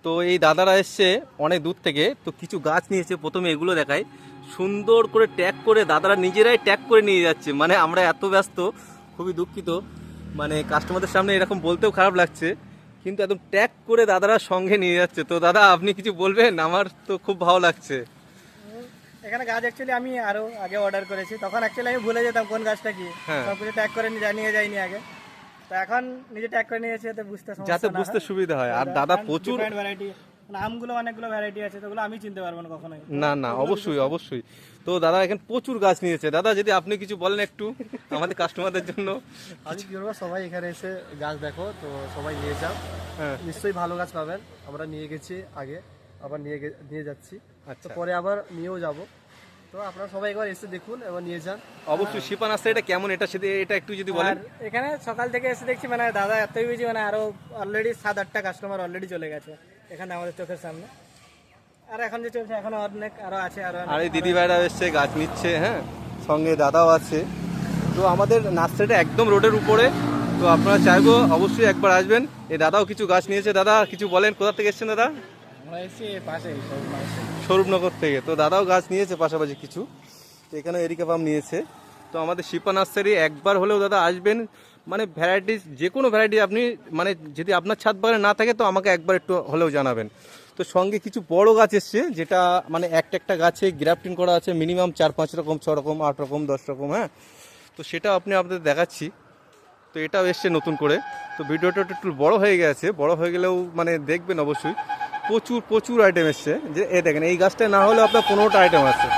তো এই দাদারা এসছে অনেক দূর থেকে, তো কিছু গাছ নিয়েছে। প্রথমে এগুলো দেখায়, সুন্দর করে ট্যাগ করে দাদারা নিজেরাই ট্যাগ করে নিয়ে যাচ্ছে। মানে আমরা এত ব্যস্ত, খুবই দুঃখিত, মানে কাস্টমারদের সামনে এরকম বলতেও খারাপ লাগছে, কিন্তু একদম ট্যাগ করে দাদারা সঙ্গে নিয়ে যাচ্ছে। তো দাদা আপনি কিছু বলবেন? আমার তো খুব ভালো লাগছে। এখানে গাছ অ্যাকচুয়ালি আমি আরো আগে অর্ডার করেছি, তখন অ্যাকচুয়ালি আমি ভুলে যেতাম কোন গাছটা কি, হ্যাঁ। সবকিছু ট্যাগ করে নিয়ে যাইনি আগে। তো এখন নিজে ট্যাগ করে নিয়েছে যাতে বুঝতে সমস্যা যাতে না হয়। বুঝতে সুবিধা হয়। আর দাদা প্রচুর ভ্যারাইটি, আমগুলো অনেকগুলো ভ্যারাইটি আছে, ওগুলো আমি চিনতে পারবো না কখনোই। না না, অবশ্যই অবশ্যই। তো দাদা এখানে প্রচুর গাছ নিয়েছে। দাদা যদি আপনি কিছু বলেন একটু আমাদের কাস্টমারদের জন্য। আমি কি বলবো, সবাই এখানে এসে গাছ দেখো, তো সবাই নিয়ে যাও, হ্যাঁ নিশ্চয়ই ভালো গাছ পাবেন। আমরা নিয়ে গেছি আগে, আবার নিয়ে যাচ্ছি, তো আচ্ছা, পরে আবার নিয়েও যাব। তো আপনারা সবাই একবার এসে দেখুন এবং নিয়ে যান। অবশ্যই। শিপা নার্সারিটা কেমন এটা সেটা এটা একটু যদি বলেন। আর এখানে সকাল থেকে এসে দেখছি মানে দাদা এতই বেশি, মানে আরো অলরেডি 7-8টা কাস্টমার অলরেডি চলে গেছে এখানে আমাদের চোখের সামনে। আর এখন যে চলছে এখনো অনেক আরো আছে, আর এই দিদি ভাইরা এসছে গাছ নিচ্ছে, হ্যাঁ, সঙ্গে দাদাও আছে। তো আমাদের নার্সারিটা একদম রোডের উপরে, তো আপনারা চাইবো অবশ্যই একবার আসবেন। এই দাদাও কিছু গাছ নিয়েছে। দাদা কিছু বলেন, কোথা থেকে এসছেন দাদা? আমরা এসেছি পাশে স্বরূপনগর থেকে। তো দাদাও গাছ নিয়েছে পাশাপাশি কিছু, তো এখানে এরিকা পাম নিয়েছে। তো আমাদের শিপা নার্সারি একবার হলেও দাদা আসবেন। মানে ভ্যারাইটিস, যে কোনো ভ্যারাইটি আপনি, মানে যদি আপনার ছাদ বাগানে না থাকে তো আমাকে একবার একটু হলেও জানাবেন। তো সঙ্গে কিছু বড় গাছ এসছে, যেটা মানে একটা গাছে গ্রাফটিং করা আছে, মিনিমাম 4-5 রকম, 6 রকম, 8 রকম, 10 রকম, হ্যাঁ। তো সেটা আপনি আপনাদের দেখাচ্ছি। তো এটাও এসছে নতুন করে। তো ভিডিওটা একটু বড় হয়ে গেছে, বড় হয়ে গেলেও মানে দেখবেন অবশ্যই। প্রচুর প্রচুর আইটেম এসছে। যে এ দেখেন, এই গাছটা না হলেও আপনার 15টা আইটেম আছে।